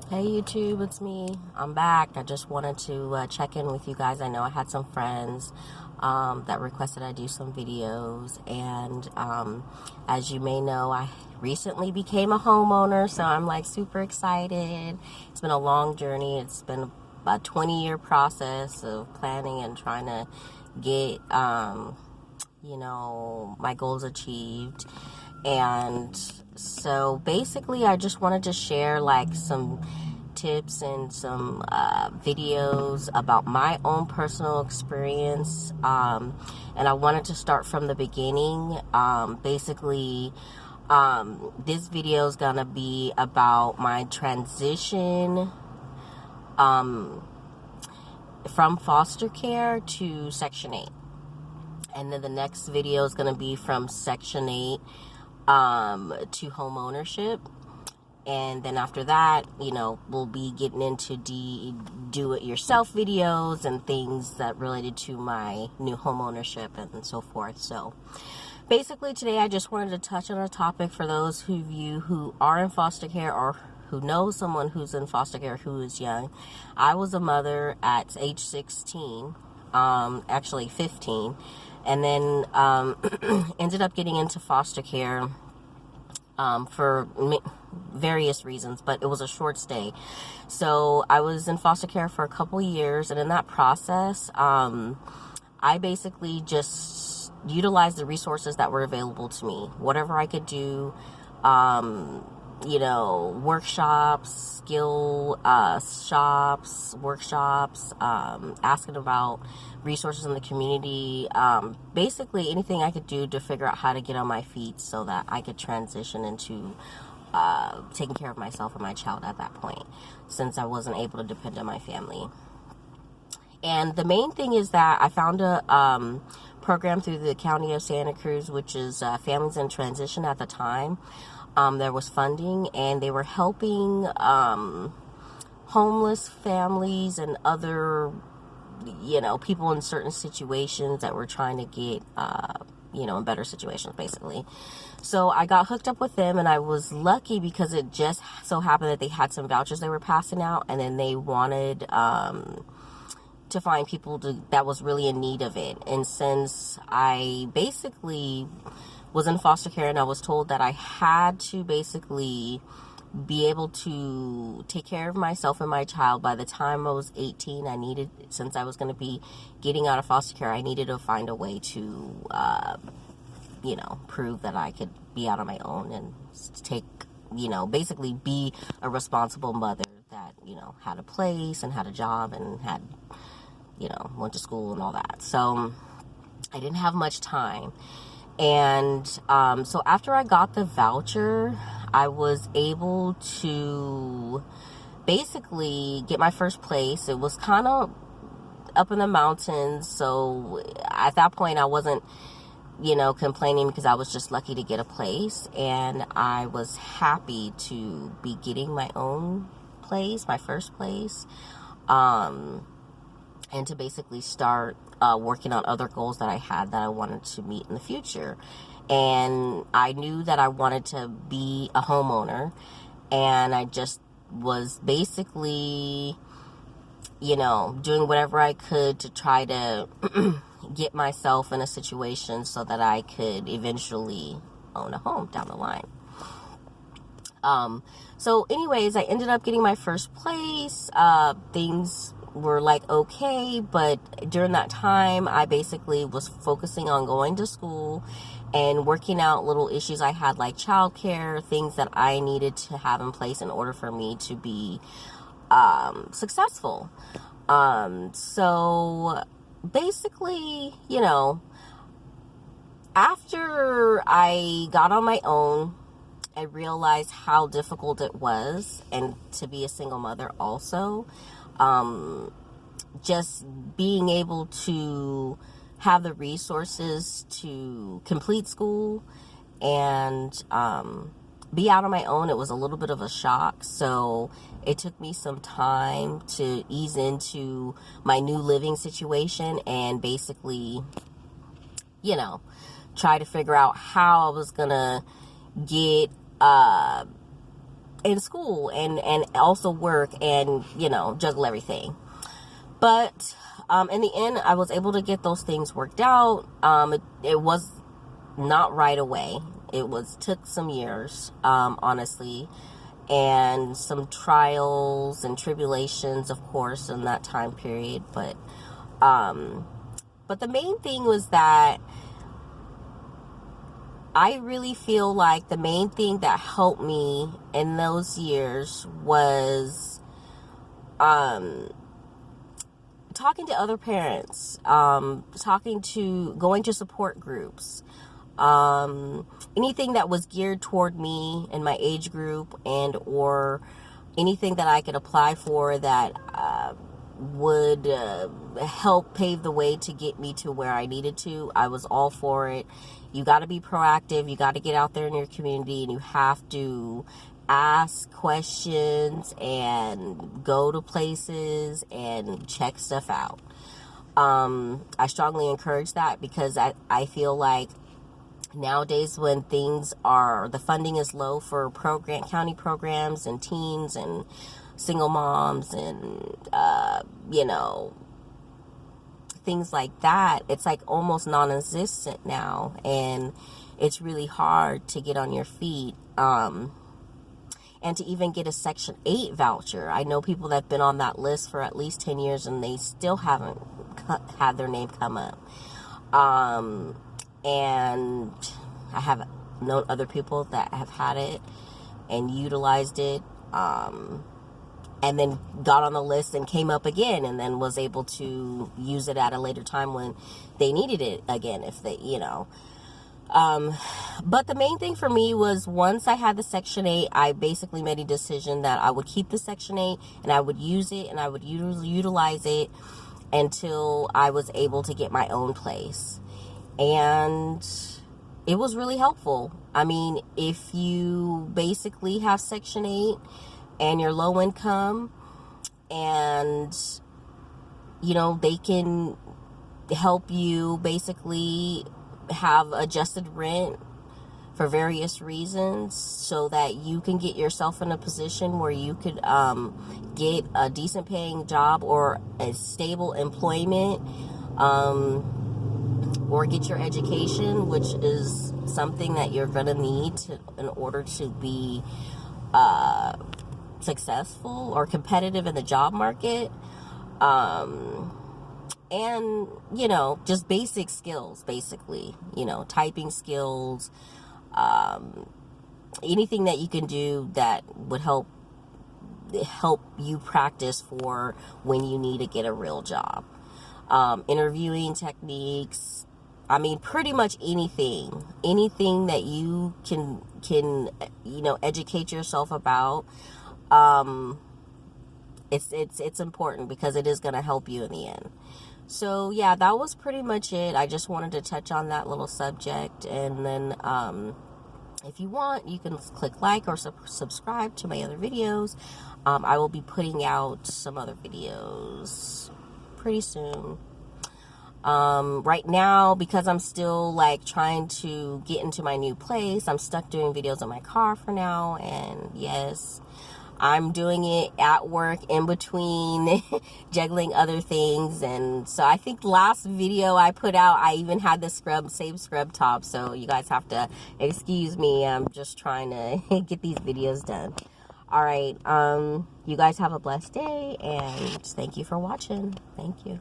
Hey YouTube, it's me. I'm back. I just wanted to check in with you guys. I know I had some friends that requested I do some videos, and as you may know, I recently became a homeowner, so I'm like super excited. It's been a long journey. It's been a 20-year process of planning and trying to get my goals achieved. And so basically I just wanted to share like some tips and some videos about my own personal experience, and I wanted to start from the beginning. This video is gonna be about my transition from foster care to Section 8, and then the next video is gonna be from Section 8 to home ownership. And then after that, we'll be getting into do-it-yourself videos and things that related to my new home ownership and so forth. So basically today I just wanted to touch on a topic for those of you who are in foster care or who know someone who's in foster care who is young. I was a mother at age 16, actually 15, and then ended up getting into foster care for various reasons, but it was a short stay. So I was in foster care for a couple years, and in that process, I basically just utilized the resources that were available to me. Whatever I could do, workshops, skill shops, workshops, asking about resources in the community, basically anything I could do to figure out how to get on my feet so that I could transition into taking care of myself and my child at that point, since I wasn't able to depend on my family. And the main thing is that I found a program through the County of Santa Cruz, which is Families in Transition at the time. There was funding, and they were helping homeless families and other, people in certain situations that were trying to get, in better situations, basically. So I got hooked up with them, and I was lucky because it just so happened that they had some vouchers they were passing out, and then they wanted to find people that was really in need of it. And since I basically was in foster care and I was told that I had to basically be able to take care of myself and my child by the time I was 18, since I was going to be getting out of foster care, I needed to find a way to, prove that I could be out on my own and take, basically be a responsible mother that, had a place and had a job and had, went to school and all that. So I didn't have much time. And so after I got the voucher, I was able to basically get my first place. It was kind of up in the mountains, so at that point I wasn't, complaining because I was just lucky to get a place, and I was happy to be getting my own place, my first place, and to basically start working on other goals that I had that I wanted to meet in the future. And I knew that I wanted to be a homeowner, and I just was basically, doing whatever I could to try to get myself in a situation so that I could eventually own a home down the line. So anyways, I ended up getting my first place. Things were like okay, but during that time I basically was focusing on going to school and working out little issues I had, like childcare, things that I needed to have in place in order for me to be successful. So basically, after I got on my own, I realized how difficult it was, and to be a single mother also. Just being able to have the resources to complete school and be out on my own, it was a little bit of a shock. So it took me some time to ease into my new living situation and basically, try to figure out how I was gonna get in school and also work and, you know, juggle everything. But in the end, I was able to get those things worked out. It was not right away. It took some years, honestly, and some trials and tribulations, of course, in that time period. But the main thing was that I really feel like the main thing that helped me in those years was talking to other parents, going to support groups, anything that was geared toward me and my age group, and or anything that I could apply for that would help pave the way to get me to where I needed to. I was all for it. You got to be proactive. You got to get out there in your community, and you have to ask questions and go to places and check stuff out. I strongly encourage that because I feel like nowadays when the funding is low for county programs and teens and single moms and, things like that, it's like almost non-existent now, and it's really hard to get on your feet. And to even get a Section 8 voucher. I know people that have been on that list for at least 10 years and they still haven't had their name come up. And I have known other people that have had it and utilized it, and then got on the list and came up again, and then was able to use it at a later time when they needed it again, if they, but the main thing for me was once I had the Section 8, I basically made a decision that I would keep the Section 8 and I would use it and I would utilize it until I was able to get my own place. And it was really helpful. I mean, if you basically have Section 8 and you're low income, and, they can help you basically have adjusted rent for various reasons so that you can get yourself in a position where you could get a decent paying job or a stable employment, or get your education, which is something that you're going to need in order to be successful or competitive in the job market. And, just basic skills, basically, typing skills, anything that you can do that would help you practice for when you need to get a real job. Interviewing techniques. I mean, pretty much anything that you can, educate yourself about. It's important because it is going to help you in the end. So yeah, that was pretty much it. I just wanted to touch on that little subject, and then if you want, you can click like or subscribe to my other videos. I will be putting out some other videos pretty soon. Right now, because I'm still trying to get into my new place, I'm stuck doing videos in my car for now, and yes, I'm doing it at work in between juggling other things. And so I think last video I put out, I even had the same scrub top. So you guys have to excuse me. I'm just trying to get these videos done. All right. You guys have a blessed day, and thank you for watching. Thank you.